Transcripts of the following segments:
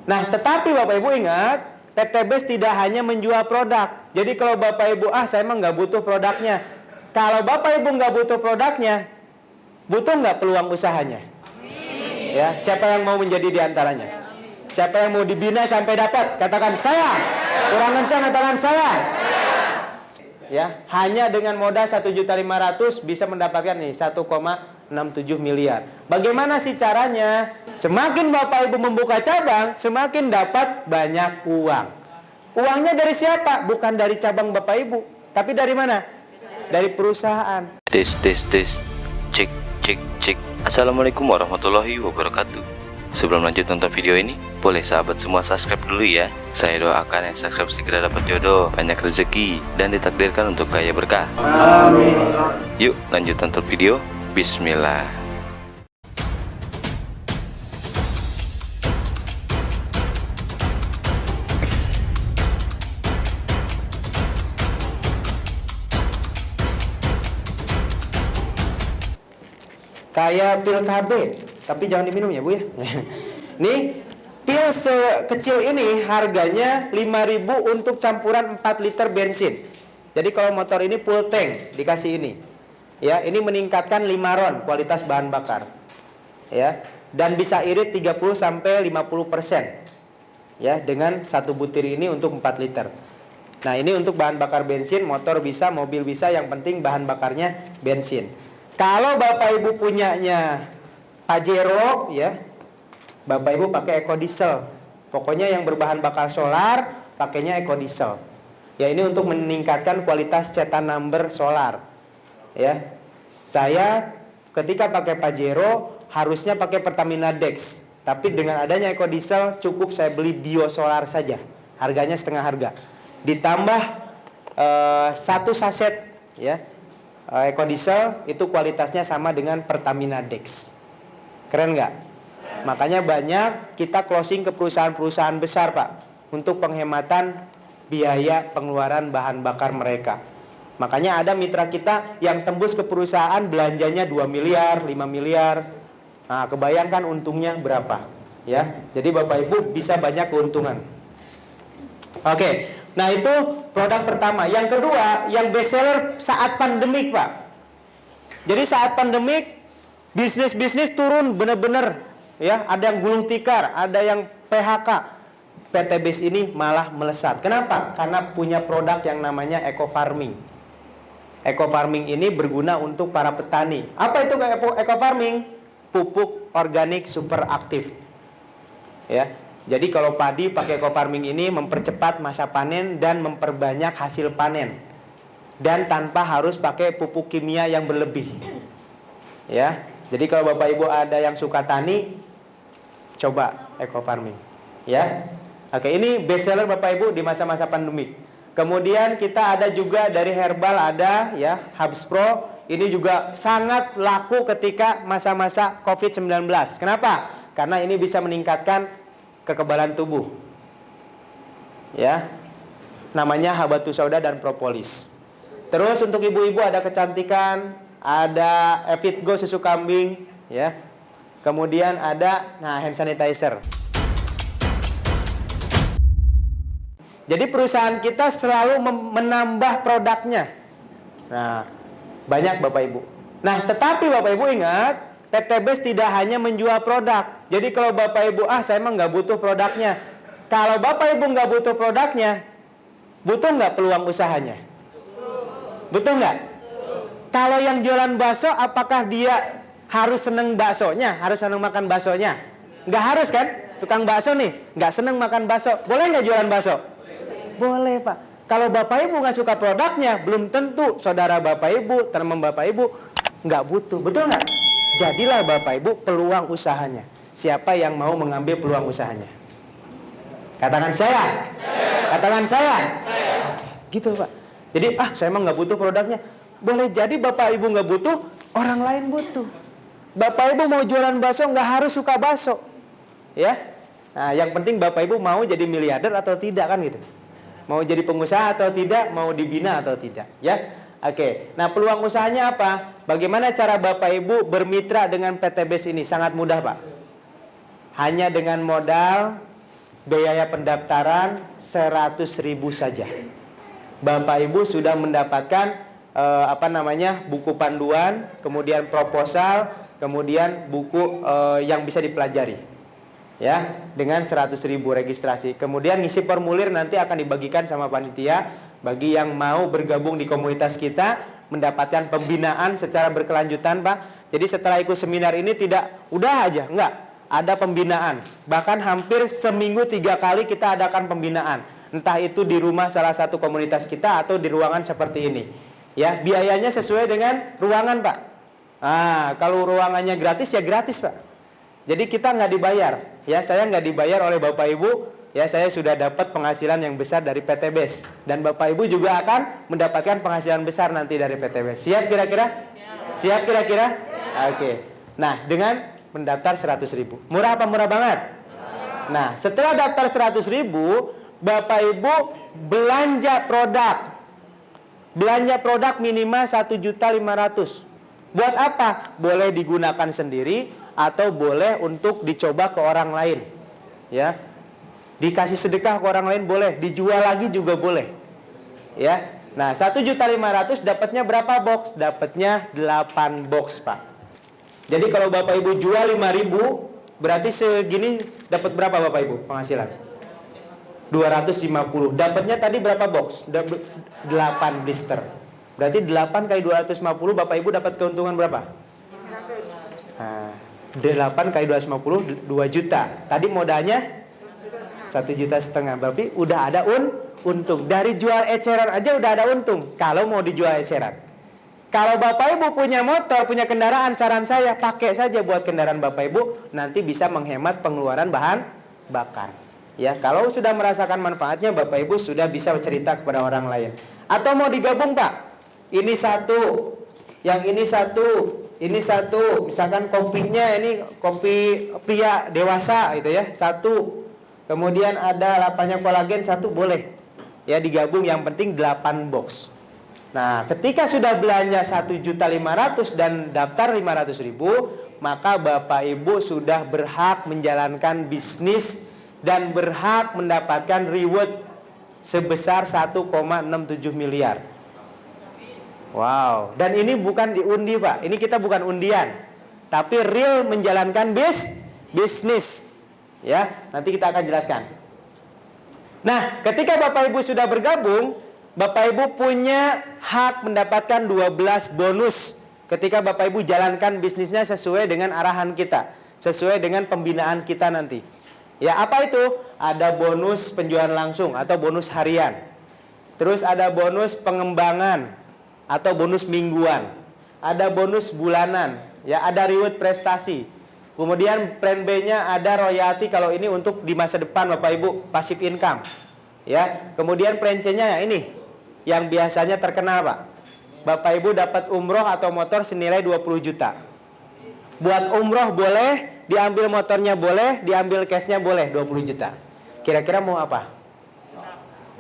Nah, tetapi Bapak Ibu ingat, PT BES tidak hanya menjual produk. Jadi kalau Bapak Ibu, saya emang nggak butuh produknya. Kalau Bapak Ibu nggak butuh produknya, butuh nggak peluang usahanya? Ya, siapa yang mau menjadi diantaranya? Siapa yang mau dibina sampai dapat? Katakan saya. Kurang kencang katakan saya. Ya, hanya dengan modal 1.500.000 bisa mendapatkan nih 1,67 miliar. Bagaimana sih caranya? Semakin Bapak Ibu membuka cabang, semakin dapat banyak uang. Uangnya dari siapa? Bukan dari cabang Bapak Ibu, tapi dari mana? Dari perusahaan. Tes. Cek. Assalamualaikum warahmatullahi wabarakatuh. Sebelum lanjut nonton video ini, boleh sahabat semua subscribe dulu ya. Saya doakan yang subscribe segera dapat jodoh, banyak rezeki, dan ditakdirkan untuk kaya berkah. Amin. Yuk lanjut nonton video. Bismillah. Kayak pil KB, tapi jangan diminum ya Bu ya. Nih, pil sekecil ini harganya 5.000 untuk campuran 4 liter bensin. Jadi kalau motor ini full tank dikasih ini. Ya, ini meningkatkan 5 ron kualitas bahan bakar. Ya, dan bisa irit 30 sampai 50%. Ya, dengan satu butir ini untuk 4 liter. Nah, ini untuk bahan bakar bensin, motor bisa, mobil bisa, yang penting bahan bakarnya bensin. Kalau Bapak Ibu punyanya Pajero, ya, Bapak Ibu pakai ekodiesel. Pokoknya yang berbahan bakar solar, pakainya ekodiesel. Ya, ini untuk meningkatkan kualitas cetak number solar. Ya, saya ketika pakai Pajero harusnya pakai Pertamina Dex, tapi dengan adanya ekodiesel cukup saya beli biosolar saja. Harganya setengah harga. Ditambah 1 saset, ya. Ekodiesel itu kualitasnya sama dengan Pertamina Dex. Keren nggak? Makanya banyak kita closing ke perusahaan-perusahaan besar Pak, untuk penghematan biaya pengeluaran bahan bakar mereka. Makanya ada mitra kita yang tembus ke perusahaan belanjanya 2 miliar, 5 miliar. Nah, kebayangkan untungnya berapa, ya. Jadi Bapak Ibu bisa banyak keuntungan. Oke. Nah, itu produk pertama. Yang kedua, yang best seller saat pandemik Pak. Jadi saat pandemik bisnis turun benar-benar, ya. Ada yang gulung tikar, ada yang PHK. PT BES ini malah melesat. Kenapa? Karena punya produk yang namanya eco farming. Eco farming ini berguna untuk para petani. Apa itu eco farming? Pupuk organik super aktif. Ya. Jadi kalau padi pakai eco farming ini mempercepat masa panen dan memperbanyak hasil panen. Dan tanpa harus pakai pupuk kimia yang berlebih. Ya. Jadi kalau Bapak Ibu ada yang suka tani, coba eco farming. Ya. Oke, ini best seller Bapak Ibu di masa-masa pandemi. Kemudian kita ada juga dari herbal, ada ya Hubs Pro. Ini juga sangat laku ketika masa-masa COVID-19. Kenapa? Karena ini bisa meningkatkan kekebalan tubuh. Ya. Namanya habatus sauda dan propolis. Terus untuk ibu-ibu ada kecantikan, ada Evit Go susu kambing, ya. Kemudian ada hand sanitizer. Jadi perusahaan kita selalu menambah produknya. Nah, banyak Bapak Ibu. Nah, tetapi Bapak Ibu ingat, PT BES tidak hanya menjual produk. Jadi kalau Bapak Ibu, saya emang nggak butuh produknya. Kalau Bapak Ibu nggak butuh produknya, butuh nggak peluang usahanya? Butuh nggak? Kalau yang jualan bakso, apakah dia harus seneng baksonya? Harus seneng makan baksonya? Nggak harus kan? Tukang bakso nih, nggak seneng makan bakso. Boleh nggak jualan bakso? Boleh Pak. Kalau Bapak Ibu nggak suka produknya, belum tentu saudara Bapak Ibu, teman Bapak Ibu nggak butuh. Betul nggak? Jadilah Bapak Ibu peluang usahanya. Siapa yang mau mengambil peluang usahanya? Katakan saya. Katakan saya. Gitu Pak. Jadi saya emang nggak butuh produknya. Boleh jadi Bapak Ibu nggak butuh, orang lain butuh. Bapak Ibu mau jualan bakso nggak harus suka bakso, ya. Nah, yang penting Bapak Ibu mau jadi miliarder atau tidak kan gitu. Mau jadi pengusaha atau tidak, mau dibina atau tidak, ya. Oke. Nah, peluang usahanya apa? Bagaimana cara Bapak Ibu bermitra dengan PT BES ini? Sangat mudah, Pak. Hanya dengan modal biaya pendaftaran 100.000 saja. Bapak Ibu sudah mendapatkan buku panduan, kemudian proposal, kemudian buku yang bisa dipelajari. Ya, dengan 100.000 registrasi. Kemudian ngisi formulir nanti akan dibagikan sama panitia bagi yang mau bergabung di komunitas kita, mendapatkan pembinaan secara berkelanjutan, Pak. Jadi setelah ikut seminar ini tidak udah aja, enggak. Ada pembinaan. Bahkan hampir seminggu 3 kali kita adakan pembinaan. Entah itu di rumah salah satu komunitas kita atau di ruangan seperti ini. Ya, biayanya sesuai dengan ruangan, Pak. Kalau ruangannya gratis ya gratis, Pak. Jadi kita nggak dibayar, ya saya nggak dibayar oleh Bapak Ibu, ya saya sudah dapat penghasilan yang besar dari PT BES dan Bapak Ibu juga akan mendapatkan penghasilan besar nanti dari PT BES. Siap kira-kira? Siap kira-kira? Oke. Nah dengan mendaftar 100.000, murah apa murah banget? Nah setelah daftar 100.000, Bapak Ibu belanja produk minimal 1.500.000. Buat apa? Boleh digunakan sendiri atau boleh untuk dicoba ke orang lain, ya, dikasih sedekah ke orang lain boleh, dijual lagi juga boleh, ya. Nah 1.500.000 dapatnya berapa box? Dapatnya 8 box, Pak. Jadi kalau Bapak Ibu jual 5.000, berarti segini dapat berapa Bapak Ibu penghasilan? 250. Dapatnya tadi berapa box? 8 blister. Berarti 8 kali 250 Bapak Ibu dapat keuntungan berapa? 8 kali 250 2 juta. Tadi modalnya 1,5 juta. Berarti udah ada untung. Dari jual eceran aja udah ada untung. Kalau mau dijual eceran. Kalau Bapak Ibu punya motor, punya kendaraan, saran saya pakai saja buat kendaraan Bapak Ibu, nanti bisa menghemat pengeluaran bahan bakar. Ya, kalau sudah merasakan manfaatnya Bapak Ibu sudah bisa cerita kepada orang lain. Atau mau digabung, Pak? Ini satu, yang ini satu. Ini satu, misalkan kopinya ini kopi pria dewasa gitu ya, satu. Kemudian ada lapanya kolagen satu, boleh. Ya digabung, yang penting 8 box. Nah, ketika sudah belanja 1.500.000 dan daftar 500.000, maka Bapak Ibu sudah berhak menjalankan bisnis dan berhak mendapatkan reward sebesar 1,67 miliar. Wow, dan ini bukan diundi, Pak. Ini kita bukan undian, tapi real menjalankan bisnis. Ya, nanti kita akan jelaskan. Nah, ketika Bapak Ibu sudah bergabung, Bapak Ibu punya hak mendapatkan 12 bonus ketika Bapak Ibu jalankan bisnisnya sesuai dengan arahan kita, sesuai dengan pembinaan kita nanti. Ya, apa itu? Ada bonus penjualan langsung atau bonus harian. Terus ada bonus pengembangan atau bonus mingguan, ada bonus bulanan, ya ada reward prestasi. Kemudian plan B-nya ada royalti kalau ini untuk di masa depan Bapak Ibu, passive income. Ya, kemudian plan C-nya ya ini yang biasanya terkenal, Pak. Bapak Ibu dapat umroh atau motor senilai 20 juta. Buat umroh boleh, diambil motornya boleh, diambil cash-nya boleh 20 juta. Kira-kira mau apa?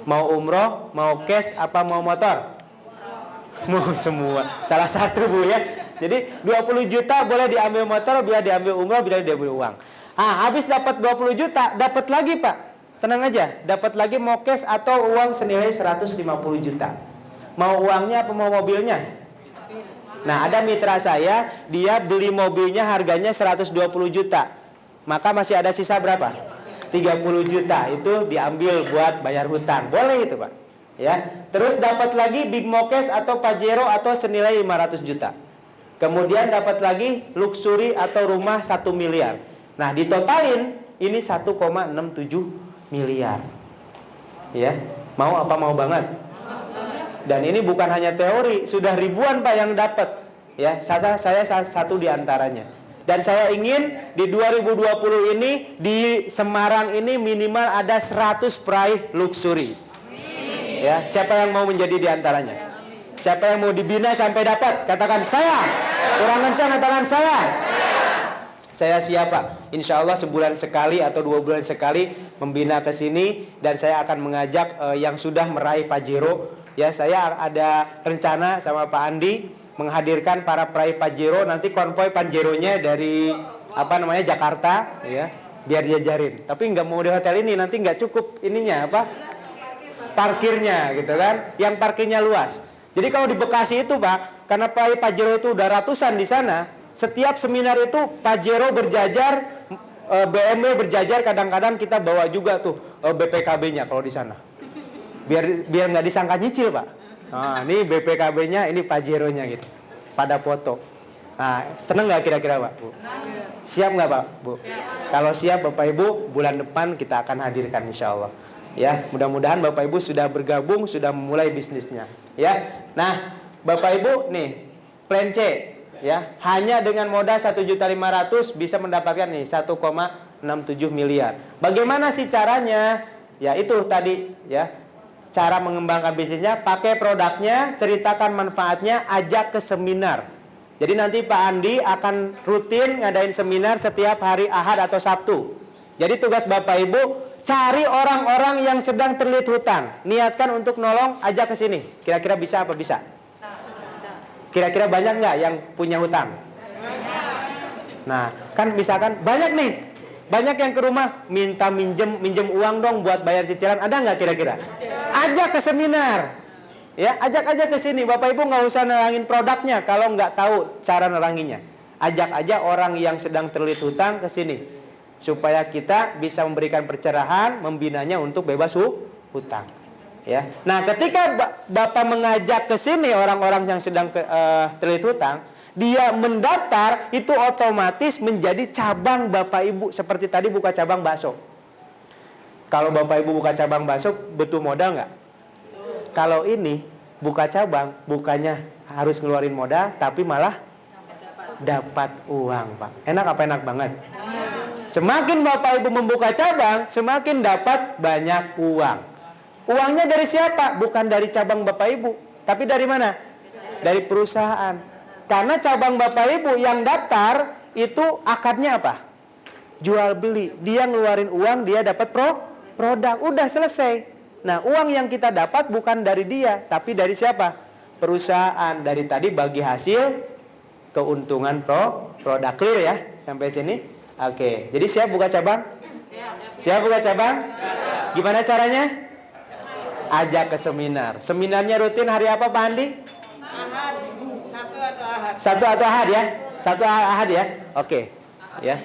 Mau umroh, mau cash, apa mau motor? Mau semua, salah satu Bu ya. Jadi 20 juta boleh diambil motor, biar diambil umroh, biar diambil uang. Habis dapat 20 juta, dapat lagi Pak. Tenang aja, dapat lagi mau cash atau uang senilai 150 juta. Mau uangnya apa mau mobilnya? Nah ada mitra saya, dia beli mobilnya harganya 120 juta. Maka masih ada sisa berapa? 30 juta, itu diambil buat bayar hutang. Boleh itu Pak. Ya, terus dapat lagi Big Mokes atau Pajero atau senilai 500 juta. Kemudian dapat lagi luxury atau rumah 1 miliar. Nah, ditotalin ini 1,67 miliar. Ya, mau apa mau banget? Dan ini bukan hanya teori, sudah ribuan Pak yang dapat. Ya, saya satu di antaranya. Dan saya ingin di 2020 ini di Semarang ini minimal ada 100 peraih luxury. Ya, siapa yang mau menjadi di antaranya? Siapa yang mau dibina sampai dapat? Katakan saya. Kurang kencang katakan saya. Saya siap Pak. Insya Allah sebulan sekali atau 2 bulan sekali membina ke sini dan saya akan mengajak yang sudah meraih Pajero. Ya, saya ada rencana sama Pak Andi menghadirkan para peraih Pajero. Nanti konvoy Pajeronya dari Jakarta, ya. biar diajarin. Tapi nggak mau di hotel ini, nanti nggak cukup ininya apa? Parkirnya gitu kan. Yang parkirnya luas. Jadi kalau di Bekasi itu Pak, karena Pajero itu udah ratusan di sana, setiap seminar itu Pajero berjajar, BMW berjajar, kadang-kadang kita bawa juga tuh BPKB-nya kalau di sana. Biar nggak disangka nyicil Pak. Nah, ini BPKB-nya, ini Pajero-nya gitu. Pada foto. Nah, seneng nggak kira-kira Pak? Bu? Siap nggak Pak? Bu? Kalau siap Bapak Ibu, bulan depan kita akan hadirkan insya Allah. Ya, mudah-mudahan Bapak Ibu sudah bergabung, sudah memulai bisnisnya. Ya, nah Bapak Ibu nih, plan C, ya, hanya dengan modal 1.500.000 bisa mendapatkan nih 1,67 miliar. Bagaimana sih caranya? Ya itu tadi, ya. Cara mengembangkan bisnisnya, pakai produknya, ceritakan manfaatnya, ajak ke seminar. Jadi nanti Pak Andi akan rutin ngadain seminar setiap hari Ahad atau Sabtu. Jadi tugas Bapak Ibu, cari orang-orang yang sedang terlilit hutang. Niatkan untuk nolong, ajak ke sini. Kira-kira bisa apa bisa? Kira-kira banyak nggak yang punya hutang? Nah, kan misalkan banyak nih. Banyak yang ke rumah minta minjem uang dong buat bayar cicilan. Ada nggak kira-kira? Ajak ke seminar. Ya, ajak aja ke sini. Bapak Ibu nggak usah nerangin produknya kalau nggak tahu cara neranginnya. Ajak aja orang yang sedang terlilit hutang ke sini. Supaya kita bisa memberikan pencerahan, membinanya untuk bebas hutang. Ya. Nah, ketika Bapak mengajak ke sini orang-orang yang sedang terlilit hutang, dia mendaftar, itu otomatis menjadi cabang Bapak Ibu. Seperti tadi buka cabang bakso. Kalau Bapak Ibu buka cabang bakso, butuh modal nggak? Kalau ini buka cabang, bukannya harus ngeluarin modal, tapi malah dapat uang, Pak. Enak apa enak banget? Semakin Bapak Ibu membuka cabang, semakin dapat banyak uang. Uangnya dari siapa? Bukan dari cabang Bapak Ibu, tapi dari mana? Dari perusahaan. Karena cabang Bapak Ibu yang daftar itu akadnya apa? Jual beli. Dia ngeluarin uang, dia dapat produk. Udah selesai. Nah, uang yang kita dapat bukan dari dia, tapi dari siapa? Perusahaan. Dari tadi bagi hasil keuntungan produk. Clear ya? Sampai sini? Oke. Jadi siap buka cabang? Siap buka cabang? Gimana caranya? Ajak ke seminar. Seminarnya rutin hari apa Pak Andi? Sabtu atau Ahad ya? Sabtu Ahad ya? Oke. Ya.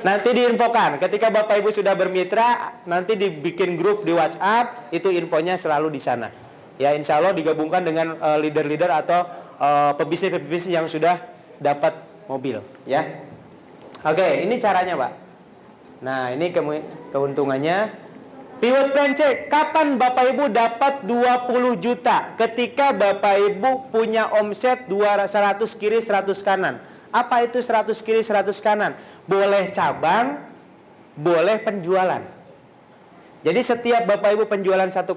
Nanti diinfokan. Ketika Bapak Ibu sudah bermitra, nanti dibikin grup di WhatsApp, itu infonya selalu di sana. Ya, insya Allah digabungkan dengan leader-leader atau pebisnis-pebisnis yang sudah dapat mobil. Ya. Oke, ini caranya Pak. Nah, ini keuntungannya. Pivot plan C, kapan Bapak Ibu dapat 20 juta? Ketika Bapak Ibu punya omset 100 kiri 100 kanan. Apa itu 100 kiri 100 kanan? Boleh cabang, boleh penjualan. Jadi setiap Bapak Ibu penjualan 1,5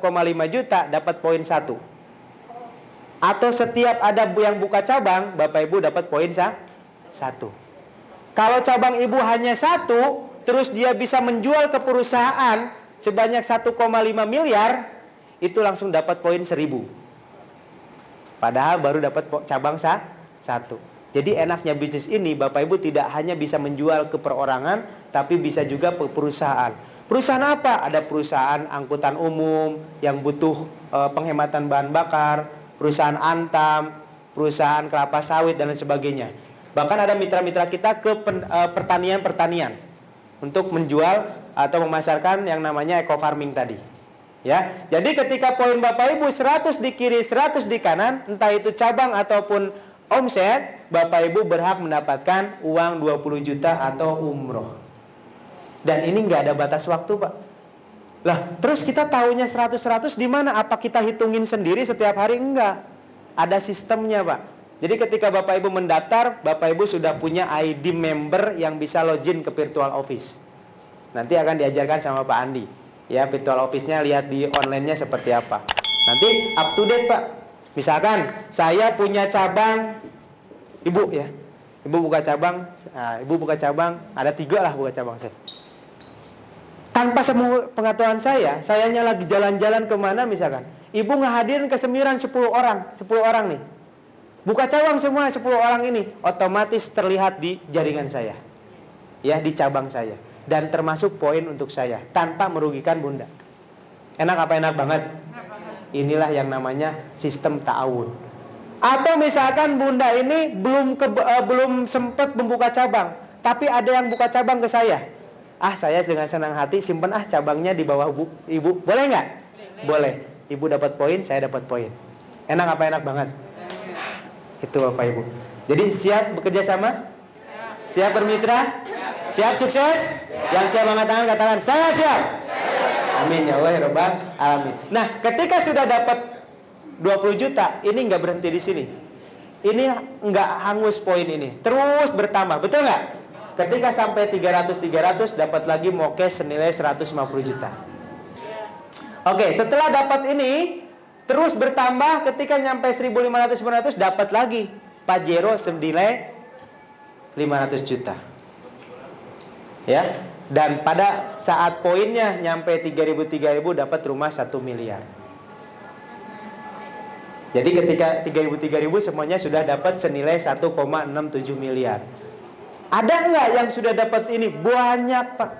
juta dapat poin 1. Atau setiap ada yang buka cabang, Bapak Ibu dapat poin 1. Kalau cabang Ibu hanya 1, terus dia bisa menjual ke perusahaan sebanyak 1,5 miliar, itu langsung dapat poin 1000. Padahal baru dapat cabang 1. Jadi enaknya bisnis ini Bapak Ibu tidak hanya bisa menjual ke perorangan, tapi bisa juga ke perusahaan. Perusahaan apa? Ada perusahaan angkutan umum yang butuh penghematan bahan bakar, perusahaan Antam, perusahaan kelapa sawit dan lain sebagainya. Bahkan ada mitra-mitra kita ke pertanian untuk menjual atau memasarkan yang namanya eco farming tadi. Ya. Jadi ketika poin Bapak Ibu 100 di kiri, 100 di kanan, entah itu cabang ataupun omset, Bapak Ibu berhak mendapatkan uang 20 juta atau umroh. Dan ini nggak ada batas waktu, Pak. Lah, terus kita tahunya 100-100 di mana? Apa kita hitungin sendiri setiap hari? Enggak. Ada sistemnya, Pak. Jadi ketika Bapak Ibu mendaftar, Bapak Ibu sudah punya ID member yang bisa login ke virtual office. Nanti akan diajarkan sama Pak Andi. Ya, virtual office-nya lihat di online-nya seperti apa. Nanti up to date, Pak. Misalkan saya punya cabang, Ibu ya. Ibu buka cabang, Ibu buka cabang, ada 3 lah buka cabang saya. Tanpa semua pengetahuan sayanya lagi jalan-jalan kemana misalkan. Ibu ngehadirin ke seminar 10 orang nih. Buka cabang semua 10 orang ini, otomatis terlihat di jaringan saya. Ya, di cabang saya. dan termasuk poin untuk saya tanpa merugikan Bunda. Enak apa enak banget? Inilah yang namanya sistem ta'awun. Atau misalkan Bunda ini belum sempat membuka cabang, tapi ada yang buka cabang ke saya. Saya dengan senang hati simpen cabangnya di bawah Ibu. Boleh nggak? Boleh. Ibu dapat poin, saya dapat poin. Enak apa enak banget? Itu Bapak Ibu. Jadi siap bekerja sama? Siap bermitra? Siap sukses? Yang siap angkat tangan katakan saya siap. Amin ya Allah ya Rabbal alamin. Nah, ketika sudah dapat 20 juta, ini nggak berhenti di sini. Ini nggak hangus poin ini, terus bertambah, betul nggak? Ketika sampai 300 dapat lagi mokes senilai 150 juta. Oke, setelah dapat ini terus bertambah, ketika nyampe 1.500 dapat lagi Pajero senilai 500 juta. Ya, dan pada saat poinnya nyampe 3.000 dapat rumah 1 miliar. Jadi ketika 3.000 semuanya sudah dapat senilai 1,67 miliar. Ada nggak yang sudah dapat ini? Banyak Pak.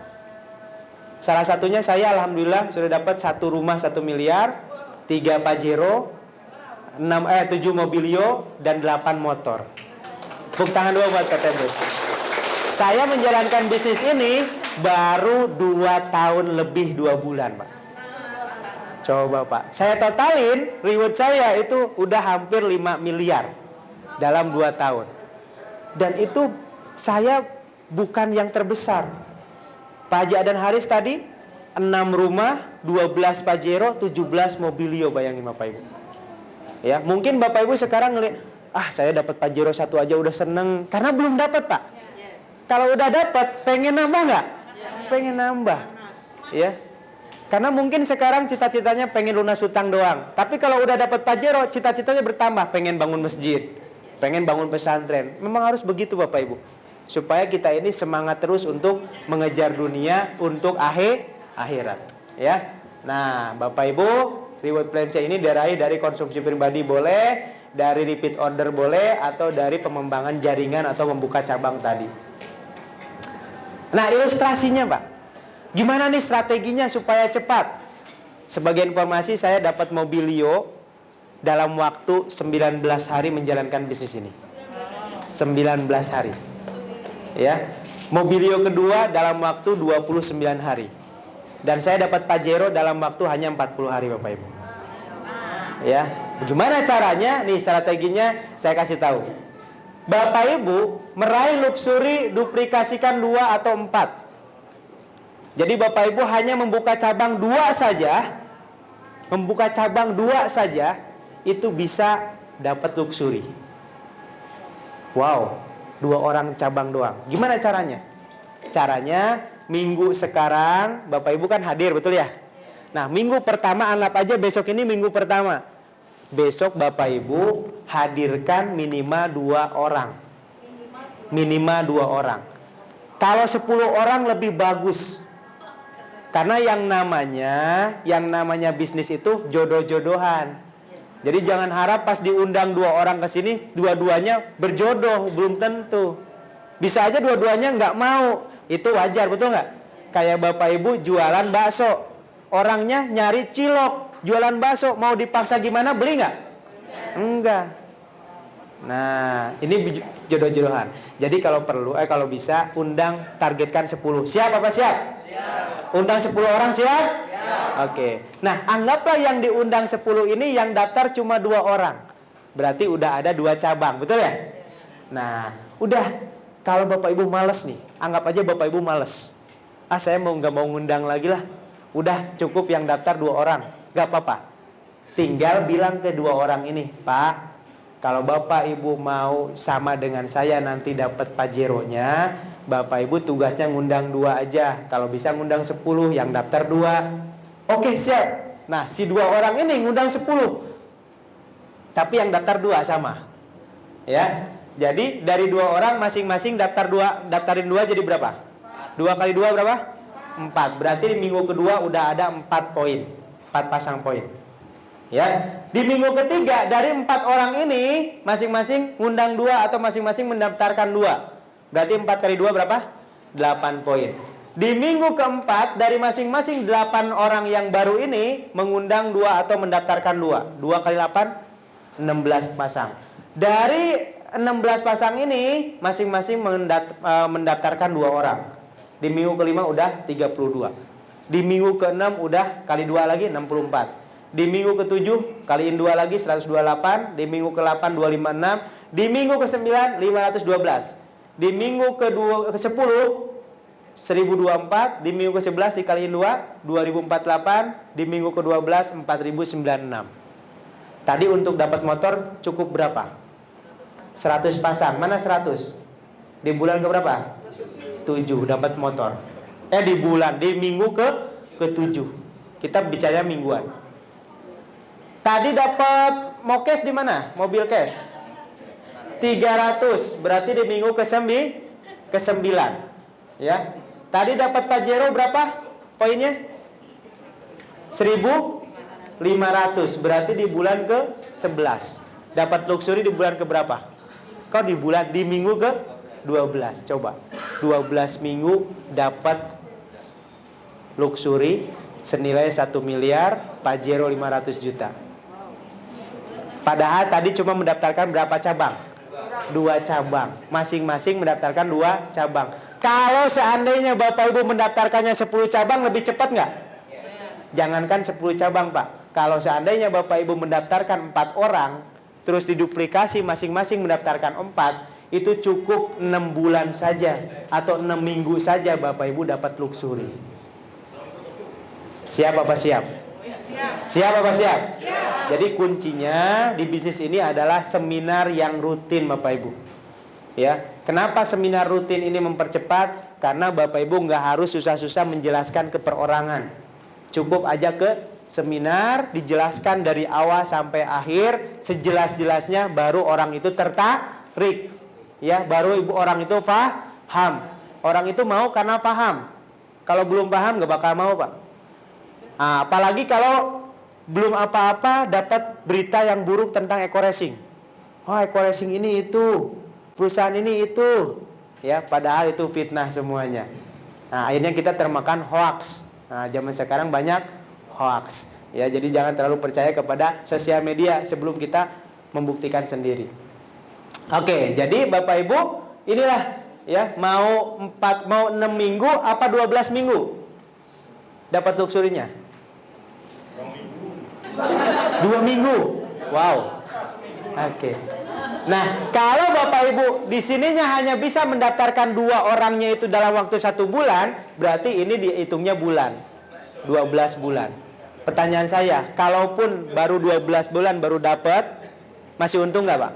Salah satunya saya alhamdulillah sudah dapat 1 rumah 1 miliar, 3 Pajero, 7 Mobilio, dan 8 motor. Tepuk tangan dulu buat Kak Tebus. Saya menjalankan bisnis ini baru 2 tahun lebih 2 bulan Pak. Coba Pak, saya totalin reward saya itu udah hampir 5 miliar dalam 2 tahun. Dan itu saya bukan yang terbesar. Pak Haji Adan Haris tadi 6 rumah, 12 Pajero, 17 Mobilio, bayangin Bapak Ibu. Ya, mungkin Bapak Ibu sekarang ngelihat, saya dapat Pajero 1 aja udah seneng, karena belum dapat Pak. Kalau udah dapat, pengen nambah nggak? Pengen nambah, ya. Karena mungkin sekarang cita-citanya pengen lunas hutang doang. Tapi kalau udah dapat Pajero, cita-citanya bertambah. Pengen bangun masjid, pengen bangun pesantren. Memang harus begitu Bapak Ibu. Supaya kita ini semangat terus untuk mengejar dunia untuk akhirat. Ya. Nah, Bapak Ibu, reward plan saya ini diraih dari konsumsi pribadi boleh, dari repeat order boleh, atau dari pengembangan jaringan atau membuka cabang tadi. Nah, ilustrasinya Pak. Gimana nih strateginya supaya cepat? Sebagai informasi saya dapat Mobilio dalam waktu 19 hari menjalankan bisnis ini. 19 hari. Ya. Mobilio kedua dalam waktu 29 hari. Dan saya dapat Pajero dalam waktu hanya 40 hari Bapak Ibu. Ya. Bagaimana caranya? Nih strateginya saya kasih tahu. Bapak Ibu meraih luxury duplikasikan 2 atau 4. Jadi Bapak Ibu hanya membuka cabang 2 saja, itu bisa dapat luxury. Wow, 2 orang cabang doang. Gimana caranya? Caranya minggu sekarang Bapak Ibu kan hadir, betul ya? Nah, minggu pertama anggap aja besok ini minggu pertama. Besok Bapak Ibu hadirkan minimal 2 orang. Minimal 2 orang. Kalau 10 orang lebih bagus. Karena yang namanya bisnis itu jodoh-jodohan. Jadi jangan harap pas diundang 2 orang ke sini, dua-duanya berjodoh, belum tentu. Bisa aja dua-duanya nggak mau, itu wajar, betul nggak? Kayak Bapak Ibu jualan bakso, orangnya nyari cilok, jualan bakso, mau dipaksa gimana, beli nggak? Enggak. Nah, ini jodoh-jodohan. Jadi kalau perlu, kalau bisa undang, targetkan 10. Siap apa siap? Siap. Undang 10 orang siap? Siap. Oke. Nah, anggaplah yang diundang 10 ini yang daftar cuma 2 orang. Berarti udah ada 2 cabang, betul ya? Nah, udah. Kalau Bapak Ibu males nih, anggap aja Bapak Ibu males. Saya nggak mau ngundang lagi lah. Udah cukup yang daftar 2 orang. Gak apa-apa. Tinggal bilang ke 2 orang ini, Pak, kalau Bapak Ibu mau sama dengan saya nanti dapat Pajeronya, Bapak Ibu tugasnya ngundang 2 aja. Kalau bisa ngundang 10, yang daftar 2. Oke, siap. Nah, si 2 orang ini ngundang 10. Tapi yang daftar 2 sama. Ya. Jadi dari 2 orang masing-masing daftarin 2 jadi berapa? 2 kali 2 berapa? 4. Berarti di minggu kedua udah ada 4 poin. 4 pasang poin. Ya. Di minggu ketiga dari 4 orang ini masing-masing ngundang 2 atau masing-masing mendaftarkan 2. Berarti 4 kali 2 berapa? 8 poin. Di minggu keempat dari masing-masing 8 orang yang baru ini mengundang 2 atau mendaftarkan 2. 2 kali 8 16 pasang. Dari 16 pasang ini masing-masing mendaftarkan 2 orang. Di minggu kelima udah 32. Di minggu ke-6 udah kali 2 lagi 64. Di minggu ke-7 kaliin 2 lagi 128. Di minggu ke-8 256. Di minggu ke-9 512. Di minggu ke-10 1024. Di minggu ke-11 dikaliin 2 2048. Di minggu ke-12 4096. Tadi untuk dapat motor cukup berapa? 100 pasang. Mana 100? Di bulan ke berapa? 7 dapat motor. Di minggu ke-7. Kita bicara mingguan. Tadi dapat mokes di mana? Mobil cash 300, berarti di minggu ke-9. Ya. Tadi dapat Pajero berapa poinnya? 1.500, berarti di bulan ke-11. Dapat luxury di bulan ke berapa? Kau di minggu ke-12. Coba 12 minggu dapat luxury senilai 1 miliar, Pajero 500 juta. Padahal tadi cuma mendaftarkan berapa cabang? 2 cabang. Masing-masing mendaftarkan 2 cabang. Kalau seandainya Bapak Ibu mendaftarkannya 10 cabang, lebih cepat nggak? Jangankan 10 cabang, Pak. Kalau seandainya Bapak Ibu mendaftarkan 4 orang, terus diduplikasi masing-masing mendaftarkan 4, itu cukup 6 bulan saja atau 6 minggu saja Bapak Ibu dapat luxury. Siap apa siap? Siap apa siap? Jadi kuncinya di bisnis ini adalah seminar yang rutin Bapak Ibu. Ya, kenapa seminar rutin ini mempercepat? Karena Bapak Ibu nggak harus susah-susah menjelaskan ke perorangan. Cukup aja ke seminar, dijelaskan dari awal sampai akhir sejelas-jelasnya, baru orang itu tertarik. Ya, baru orang itu paham. Orang itu mau karena paham. Kalau belum paham nggak bakal mau, Pak. Apalagi kalau belum apa-apa dapat berita yang buruk tentang Eko Racing. Oh, Eko Racing ini itu, perusahaan ini itu. Ya, padahal itu fitnah semuanya. Nah, akhirnya kita termakan hoax. Nah, zaman sekarang banyak hoax. Ya, jadi jangan terlalu percaya kepada sosial media sebelum kita membuktikan sendiri. Oke, jadi Bapak Ibu, inilah ya, mau 6 minggu apa 12 minggu dapat luxurinya? 2 minggu. Wow. Oke. Nah, kalau Bapak Ibu di sininya hanya bisa mendaftarkan 2 orangnya itu dalam waktu 1 bulan, berarti ini dihitungnya bulan. 12 bulan. Pertanyaan saya, kalaupun baru 12 bulan baru dapat, masih untung nggak, Pak?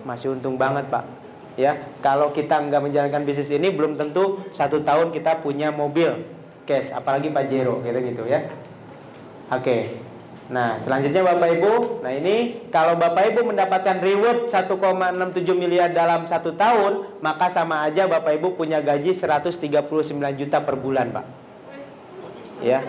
Masih untung banget, Pak. Ya, kalau kita nggak menjalankan bisnis ini, belum tentu 1 tahun kita punya mobil cash, apalagi Pajero, gitu ya. Oke. Nah, selanjutnya Bapak Ibu, nah ini kalau Bapak Ibu mendapatkan reward 1,67 miliar dalam 1 tahun, maka sama aja Bapak Ibu punya gaji 139 juta per bulan, Pak. Ya.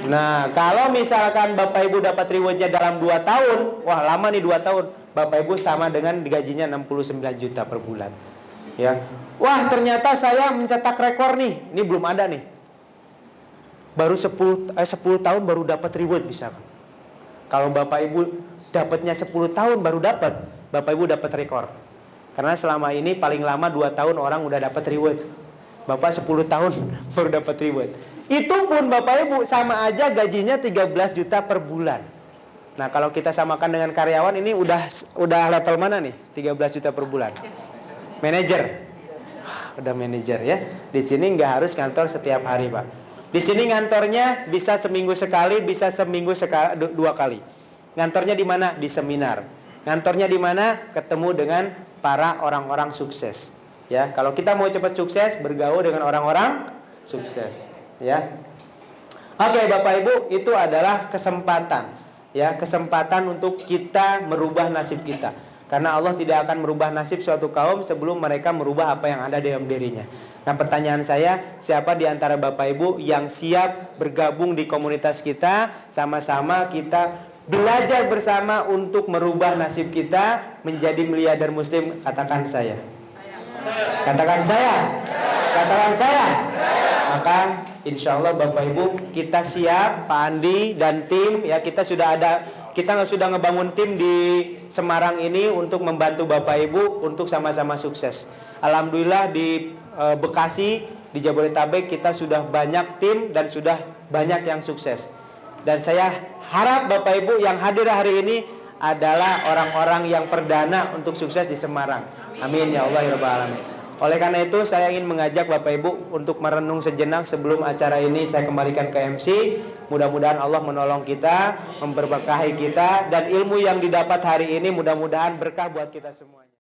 Nah, kalau misalkan Bapak Ibu dapat rewardnya dalam 2 tahun, wah lama nih 2 tahun, Bapak Ibu sama dengan gajinya 69 juta per bulan. Ya. Wah, ternyata saya mencetak rekor nih. Ini belum ada nih. Baru 10 tahun baru dapat reward bisa. Kalau Bapak Ibu dapatnya 10 tahun baru dapat, Bapak Ibu dapat rekor. Karena selama ini paling lama 2 tahun orang udah dapat reward. Bapak 10 tahun baru dapat reward. Itu pun Bapak Ibu sama aja gajinya 13 juta per bulan. Nah, kalau kita samakan dengan karyawan ini udah level mana nih? 13 juta per bulan. Manajer. Udah manajer ya. Di sini nggak harus kantor setiap hari, Pak. Di sini ngantornya bisa seminggu sekali, bisa seminggu 2 kali. Ngantornya di mana? Di seminar. Ngantornya di mana? Ketemu dengan para orang-orang sukses. Ya, kalau kita mau cepat sukses, bergaul dengan orang-orang sukses. Ya. Oke, Bapak Ibu, itu adalah kesempatan. Ya, kesempatan untuk kita merubah nasib kita. Karena Allah tidak akan merubah nasib suatu kaum sebelum mereka merubah apa yang ada dalam dirinya. Nah, pertanyaan saya, siapa di antara Bapak Ibu yang siap bergabung di komunitas kita, sama-sama kita belajar bersama untuk merubah nasib kita menjadi miliarder muslim? Katakan saya. Katakan saya. Katakan saya. Maka insya Allah Bapak Ibu kita siap, Pak Andi dan tim ya, kita sudah ngebangun tim di Semarang ini untuk membantu Bapak Ibu untuk sama-sama sukses. Alhamdulillah di Bekasi, di Jabodetabek kita sudah banyak tim dan sudah banyak yang sukses. Dan saya harap Bapak Ibu yang hadir hari ini adalah orang-orang yang perdana untuk sukses di Semarang. Amin ya Allah ya Rabbal Alamin. Oleh karena itu saya ingin mengajak Bapak Ibu untuk merenung sejenak sebelum acara ini saya kembalikan ke MC. Mudah-mudahan Allah menolong kita, memberkahi kita, dan ilmu yang didapat hari ini mudah-mudahan berkah buat kita semuanya.